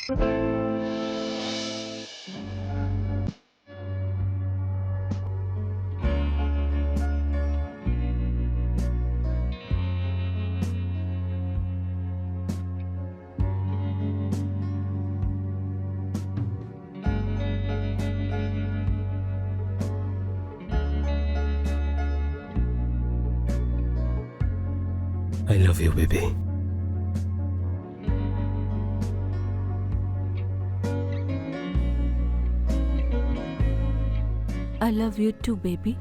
I love you, baby. I love you too, baby.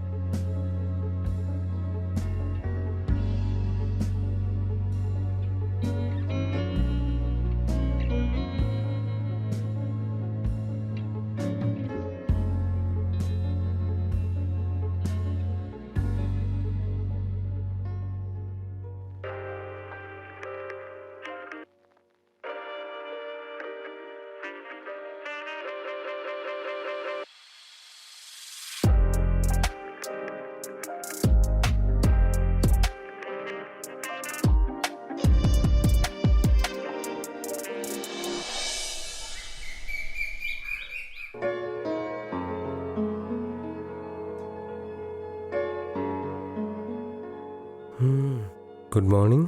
Good morning.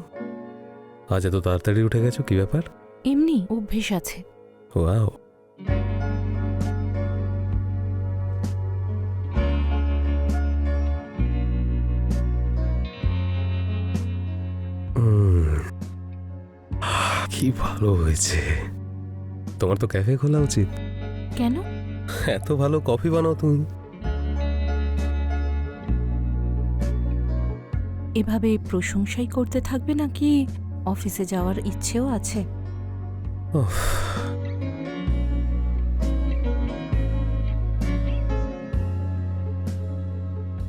আজ এত তাড়াতাড়ি উঠে গেছো, কি ব্যাপার? এমনি অভ্যেস আছে। ওয়াও, কি ভালো হয়েছে। তোমার তো ক্যাফে খোলা উচিত। কেন? এত ভালো কফি বানাও তুমি। এভাবে প্রশংসাই করতে থাকবে নাকি অফিসে যাওয়ার ইচ্ছেও আছে?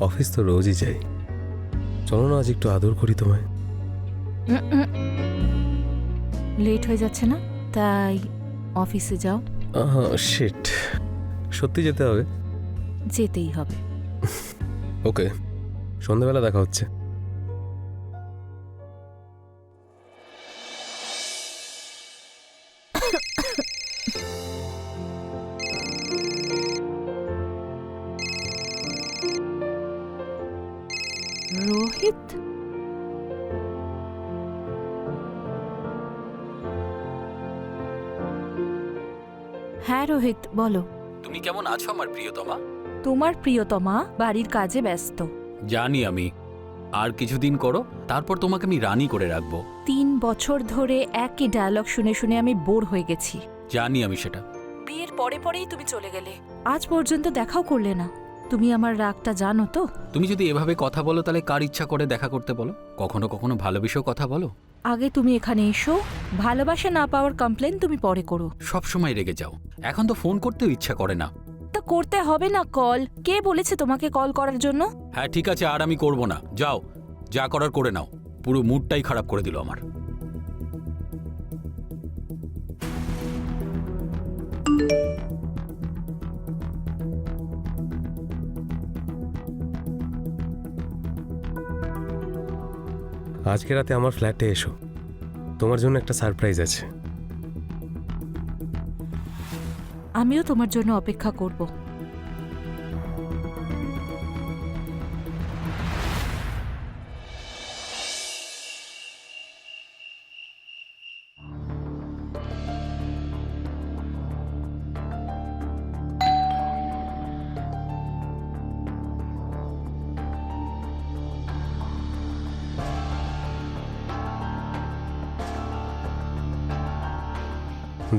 অফিস তো রোজই যাই, চলো না আজ একটু আদর করি তোমায়। লেট হয়ে যাচ্ছে না, তাই অফিসে যাও। শিট, সত্যি যেতে হবে? যেতেই হবে। ওকে, সন্ধ্যাবেলা দেখা হচ্ছে। রোহিত, হ্যাঁ রোহিত বলো। তুমি কেমন আছো আমার প্রিয়তমা? তোমার প্রিয়তমা বাড়ির কাজে ব্যস্ত। জানি আমি, আর কিছুদিন করো, তারপর তোমাকে আমি রানী করে রাখবো। 3 বছর ধরে একই ডায়লগ শুনে শুনে আমি বোর হয়ে গেছি। জানি আমি সেটা। বিয়ের পরে পরেই তুমি চলে গেলে, আজ পর্যন্ত দেখাও করলে না। তুমি আমার রাগটা জানো তো। তুমি যদি এভাবে কথা বলো তাহলে কার ইচ্ছা করে দেখা করতে বলো? কখনো কখনো ভালোবেসেও কথা বলো। আগে তুমি এখানে এসো, ভালোবাসা না পাওয়ার কমপ্লেন তুমি পরে করো। সব সময় রেগে যাও, এখন তো ফোন করতেও ইচ্ছা করে না। তা করতে হবে না কল? কে বলেছে তোমাকে কল করার জন্য? হ্যাঁ ঠিক আছে, আর আমি করব না, যাও যা করার করে নাও। পুরো মুডটাই খারাপ করে দিল আমার। আজকে রাতে আমার ফ্ল্যাটে এসো, তোমার জন্য একটা সারপ্রাইজ আছে। আমিও তোমার জন্য অপেক্ষা করব।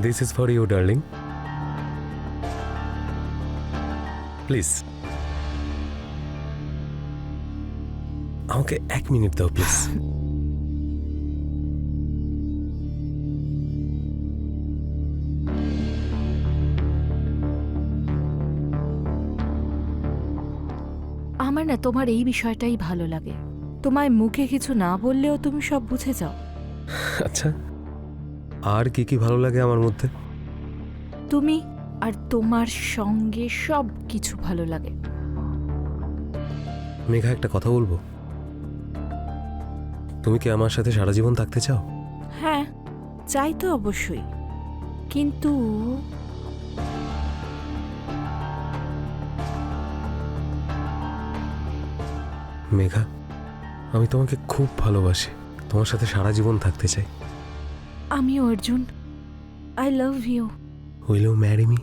This is for you, darling. Please আমাকে 1 মিনিট দাও প্লিজ। আমার না তোমার এই বিষয়টাই ভালো লাগে। তোমায় মুখে কিছু না বললেও তুমি সব বুঝে যাও। আচ্ছা, আর কি কি ভালো লাগে আমার মধ্যে? তুমি আর তোমার সঙ্গে সব কিছু ভালো লাগে। মেঘা, একটা কথা বলবো? তুমি কি আমার সাথে সারা জীবন থাকতে চাও? হ্যাঁ চাই তো অবশ্যই, কিন্তু মেঘা, আমি তোমাকে খুব ভালোবাসি, তোমার সাথে সারা জীবন থাকতে চাই। আমিও Arjun, I love you. Will you marry me?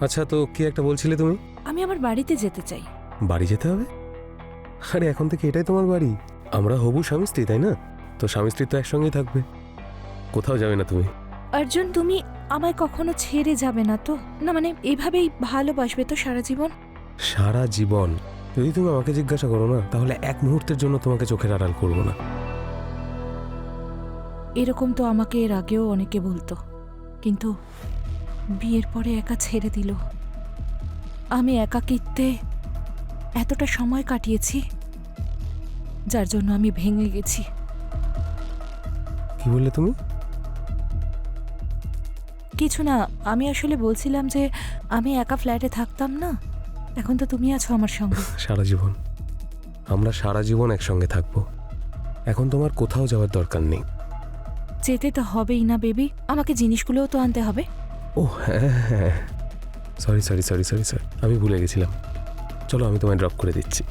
আচ্ছা, তো কি একটা বলছিলে তুমি? আমি আমার বাড়িতে যেতে চাই। বাড়ি যেতে হবে? আরে এখন থেকে এটাই তোমার বাড়ি। আমরা হবু স্বামী স্ত্রী, তাই না? তো স্বামী স্ত্রী তো একসঙ্গেই থাকবে, কোথাও যাবে না তুমি। অর্জুন, তুমি আমায় কখনো ছেড়ে যাবে না তো? না মানে এভাবেই ভালোবাসবে তো সারা জীবন? সারা জীবন? যদি তুমি আমাকে জিজ্ঞাসা করো না, তাহলে এক মুহূর্তের জন্য তোমাকে চোখের আড়াল করবো না। এরকম তো আমাকে এর আগেও অনেকে বলতো, কিন্তু বিয়ের পরে একা ছেড়ে দিল। আমি একাকিত্বে এতটা সময় কাটিয়েছি, যার জন্য আমি ভেঙে গেছি। কি বললে তুমি? কিছু না, আমি আসলে বলছিলাম যে আমি একা ফ্ল্যাটে থাকতাম না, এখন তো তুমি আছো আমার সঙ্গে। সারা জীবন, আমরা সারা জীবন একসঙ্গে থাকবো। এখন তোমার কোথাও যাওয়ার দরকার নেই। যেতে তো হবেই না বেবি, আমাকে জিনিসগুলোও তো আনতে হবে। ও হ্যাঁ হ্যাঁ, sorry sorry sorry sorry sir, আমি ভুলে গেছিলাম। চলো আমি তোমায় ড্রপ করে দিচ্ছি।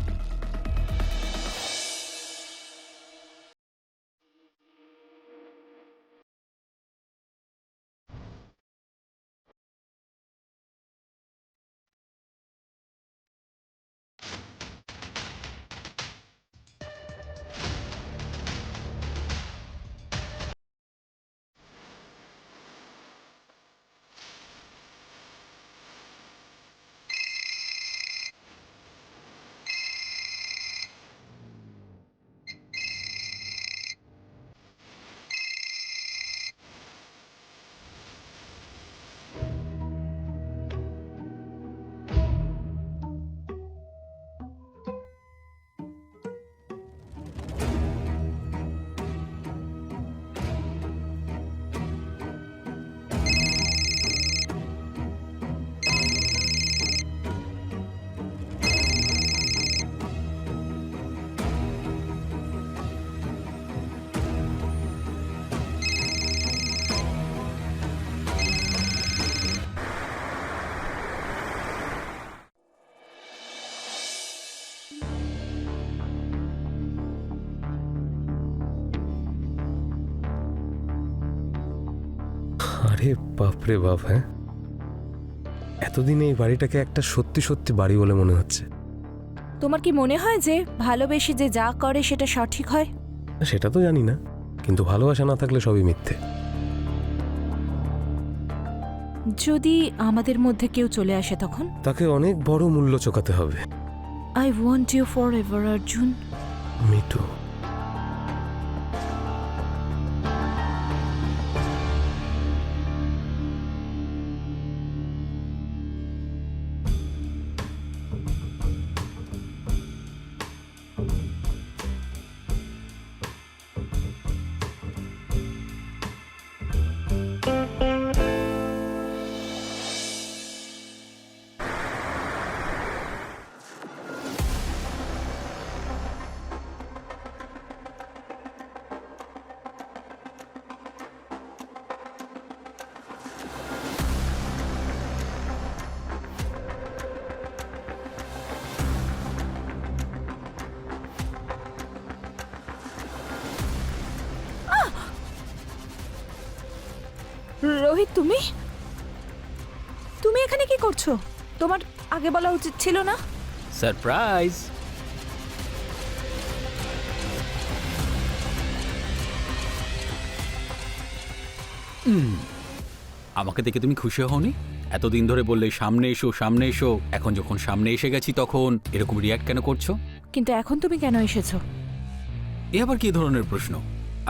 আরে বাপরে বাপ, হ্যাঁ, এতদিনে এই বাড়িটাকে একটা সত্যি সত্যি বাড়ি বলে মনে হচ্ছে। তোমার কি মনে হয় যে ভালোবেসে যে যা করে সেটা সঠিক হয়? সেটা তো জানি না, কিন্তু ভালোবাসা না থাকলে সবই মিথ্যে। যদি আমাদের মধ্যে কেউ চলে আসে তখন? তাকে অনেক বড় মূল্য চোকাতে হবে। I want you forever Arjun. Mitu, Rohit, তুমি তুমি এখানে কি করছো? তোমার আগে বলা উচিত ছিল না? সারপ্রাইজ। আমাকে দেখে তুমি খুশি হওনি? এতদিন ধরে বললে সামনে এসো সামনে এসো, এখন যখন সামনে এসে গেছি তখন এরকম রিয়াক্ট কেন করছো? কিন্তু এখন তুমি কেন এসেছো? এ আবার কি ধরনের প্রশ্ন?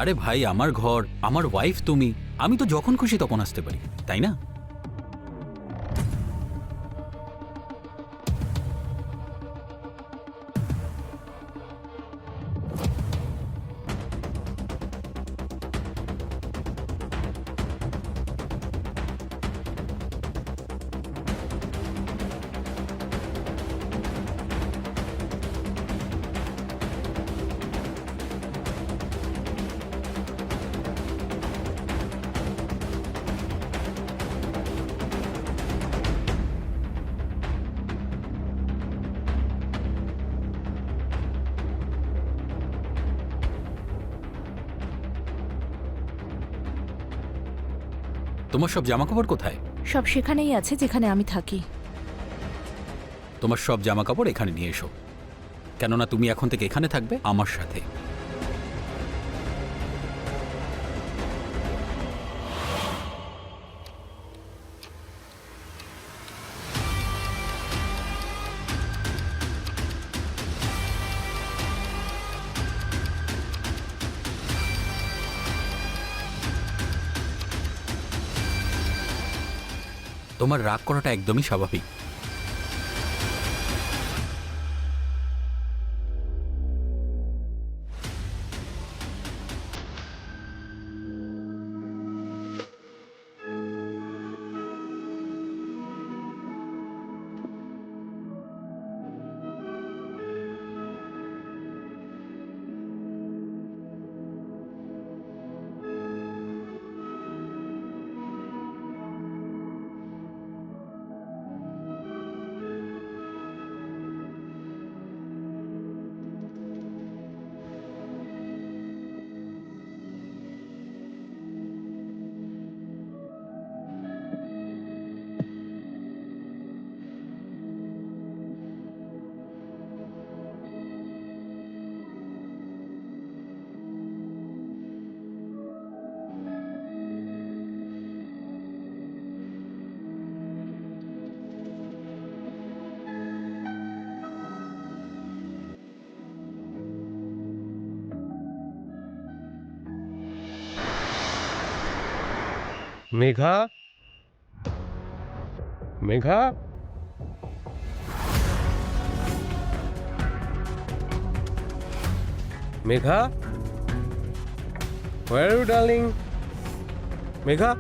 আরে ভাই, আমার ঘর, আমার ওয়াইফ তুমি, আমি তো যখন খুশি তখন আসতে পারি, তাই না? তোমার সব জামাকাপড় কোথায়? সব সেখানেই আছে যেখানে আমি থাকি। তোমার সব জামাকাপড় এখানে নিয়ে এসো, কেননা তুমি এখন থেকে এখানে থাকবে আমার সাথে। তোমার রাগ করাটা একদমই স্বাভাবিক। Megha, Megha, Megha, where are you, darling? Megha,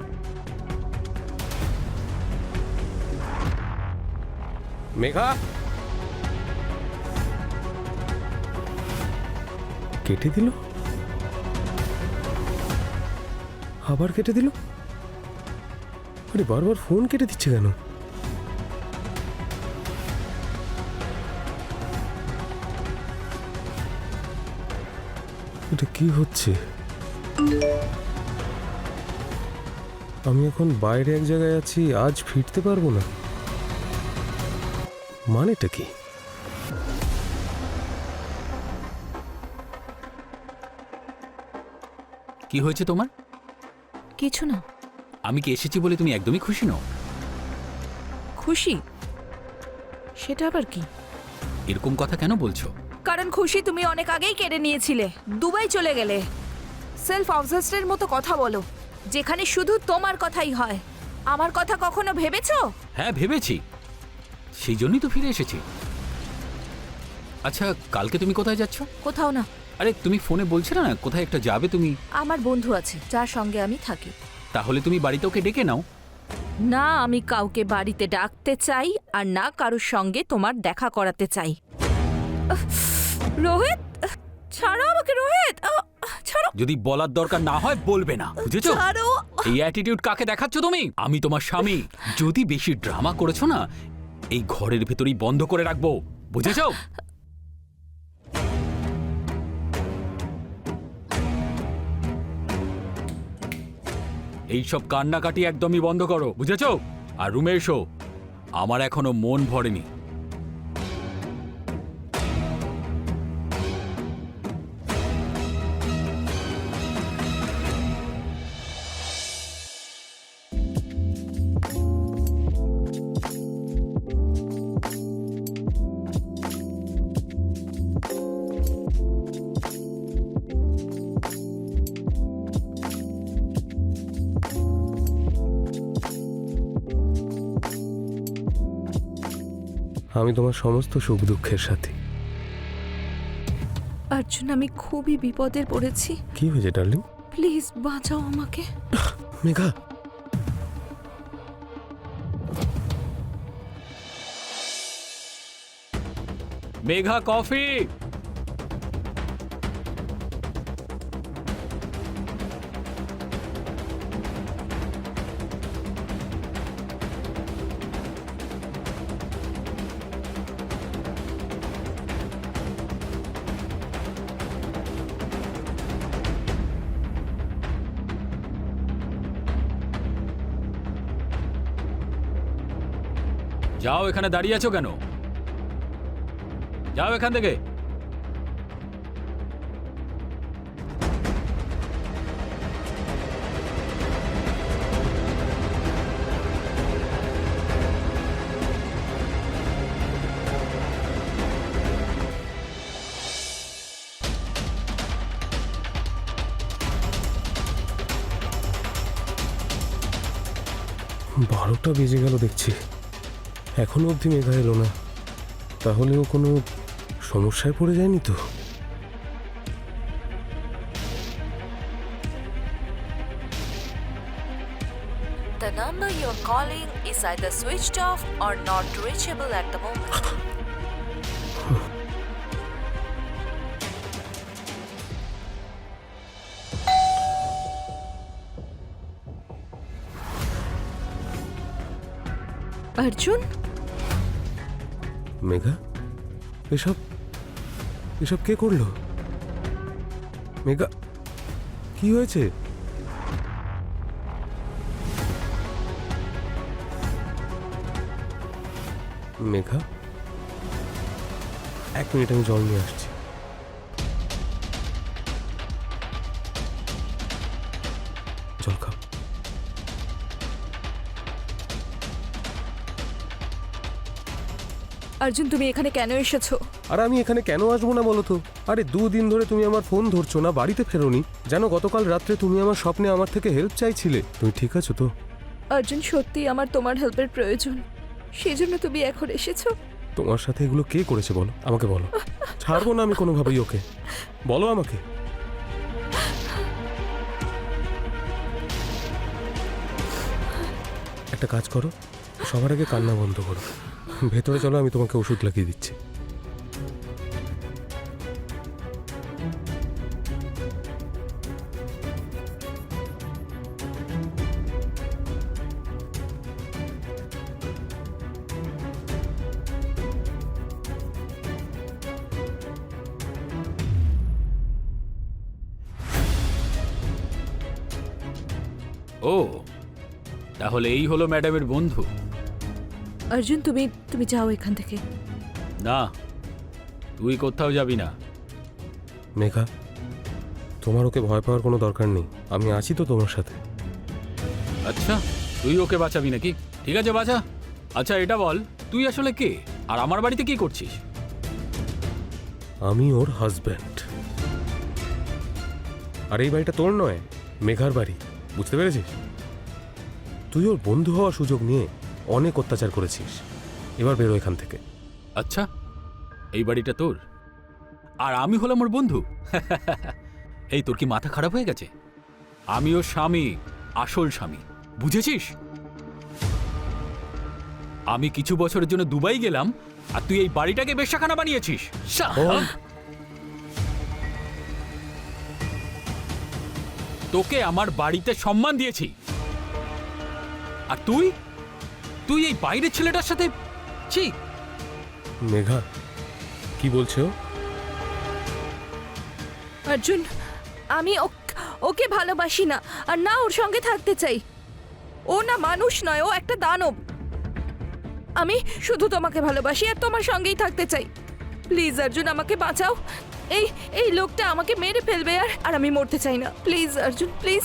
Megha, কেটে দিল, আবার কেটে দিল। আরে বারবার ফোন কেটে দিচ্ছে কেন? এটা কি হচ্ছে? আমি এখন বাইরে এক জায়গায় আছি, আজ ফিরতে পারবো না, মানেটা কি? কি হয়েছে তোমার? কিছু না। আমি কি এসেছি বলে তুমি একদমই খুশি নও? খুশি? সেটা আবার কি? এরকম কথা কেন বলছো? কারণ খুশি তুমি অনেক আগেই কেড়ে নিয়েছিলে, দুবাই চলে গেলে। সেলফ অবসেসডের মতো কথা বলো, যেখানে শুধু তোমার কথাই হয়। আমার কথা কখনো ভেবেছো? হ্যাঁ ভেবেছি, সেই জন্যই তো ফিরে এসেছি। আচ্ছা, কালকে তুমি কোথায় যাচ্ছ? কোথাও না। আরে তুমি ফোনে বলছিলে না কোথায় একটা যাবে তুমি? আমার বন্ধু আছে যার সঙ্গে আমি থাকি। তাহলে তুমি বাড়িতে ওকে ডেকে নাও। না, আমি কাউকে বাড়িতে ডাকতে চাই আর না কারোর সঙ্গে তোমার দেখা করাতে চাই। রোহিত, ছাড়ো আমাকে। রোহিত, ছাড়ো। যদি বলার দরকার না হয় বলবে না, বুঝেছো? ছাড়ো। এই অ্যাটিটিউড কাকে দেখাচ্ছ তুমি? আমি তোমার স্বামী, যদি বেশি ড্রামা করেছো না এই ঘরের ভেতরেই বন্ধ করে রাখবো, বুঝেছো? এইসব কান্নাকাটি একদমই বন্ধ করো, বুঝেছো? আর রুমে এসো, আমার এখনো মন ভরেনি। আমি তোমার সমস্ত সুখ দুঃখের সাথী। অর্জুন, আমি খুবই বিপদে পড়েছি। কি হয়েছে ডার্লিং? প্লিজ বাঁচাও আমাকে। মেঘা, মেঘা, কফি। যাও, এখানে দাঁড়িয়ে আছো কেন? যাও এখান থেকে। বারোটা বেজে গেল দেখছি, এখনো অবধি মেঘা এলো না। তাহলেও কোনো সমস্যায় পড়ে যায়নি তো? The number you're calling is either switched off or not reachable at the moment. Arjun, Megha, এসব এসব কে করলো? মেঘা, কি হয়েছে? মেঘা, এক মিনিট, আমি জল নিয়ে আসছি। জল খাও। অর্জুন, তুমি এখানে কেন এসেছো? আর আমি এখানে কেন আসবো না বলো তো? আরে 2 দিন ধরে তুমি আমার ফোন ধরছো না, বাড়িতে ফেরোনি। জানো, গতকাল রাত্রে তুমি আমার স্বপ্নে আমার থেকে হেল্প চাইছিলে। তুমি ঠিক আছো তো? অর্জুন, সত্যি আমার তোমার হেল্পের প্রয়োজন, সেজন্য তুমি এখন এসেছো। তোমার সাথে এগুলো কে করেছে বলো, আমাকে বলো। ছাড়বো না আমি কোনোভাবেই ওকে, বলো আমাকে। একটা কাজ করো, সবার আগে কান্না বন্ধ করো, ভেতরে চলো, আমি তোমাকে ওষুধ লাগিয়ে দিচ্ছি। ও, তাহলে এই হলো ম্যাডামের বন্ধু। অর্জুন, তুমি যাও এখান থেকে। না, তুই কোথাও যাবি না। মেঘা, তোমার ওকে ভয় পাওয়ার কোনো দরকার নেই, আমি আছি তো তোমার সাথে। আচ্ছা, তুই ওকে বাঁচাবি নাকি? ঠিক আছে, বাঁচা। আচ্ছা, এটা বল, তুই আসলে কে, আর আমার বাড়িতে কি করছিস? আমি ওর হাজব্যান্ড। আর এই বাড়িটা তোর নয়, মেঘার বাড়ি, বুঝতে পেরেছিস? তুই ওর বন্ধু হওয়ার সুযোগ নিয়ে অনেক অত্যাচার করেছিস, এবার বেরো এখান থেকে। আচ্ছা, এই বাড়িটা তোর, আর আমি হলাম ওর বন্ধু? এই, তোর কি মাথা খারাপ হয়ে গেছে? আমি ওর স্বামী, আসল স্বামী, বুঝেছিস? আমি কিছু বছরের জন্য দুবাই গেলাম, আর তুই এই বাড়িটাকে বেশ্যাখানা বানিয়েছিস। তোকে আমার বাড়িতে সম্মান দিয়েছি, আর তুই তুই এই বাইরের ছেলেটার সাথে? ছি! মেঘা, কি বলছো? অর্জুন, আমি ওকে ভালোবাসি না, আর না ওর সঙ্গে থাকতে চাই। ও না মানুষ নয়, ও একটা দানব। আমি শুধু তোমাকে ভালোবাসি আর তোমার সঙ্গেই থাকতে চাই। প্লিজ অর্জুন, আমাকে বাঁচাও। এই এই লোকটা আমাকে মেরে ফেলবে, আর আমি মরতে চাই না। Please Arjun, please.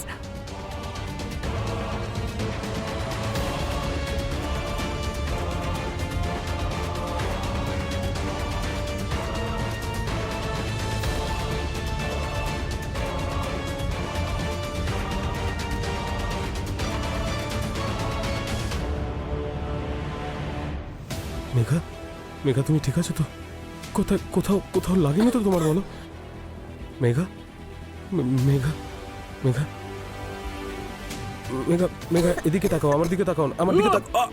মেঘা, মেঘা তুমি ঠিক আছো তো? কোথায় কোথাও কোথাও লাগেনি তো তোমার, বলো? মেঘা, মেঘা, মেঘা, মেঘা, মেঘা, এদিকে তাকাও, আমার দিকে তাকাও, আমার দিকে তাকাও।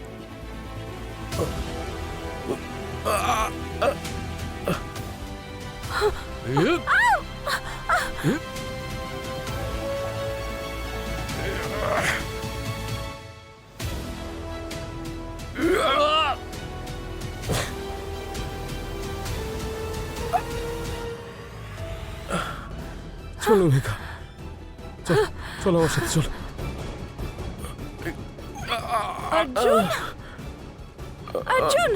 চলো মেঘা, চলো, চলো আমার সাথে চলো। অর্জুন, অর্জুন।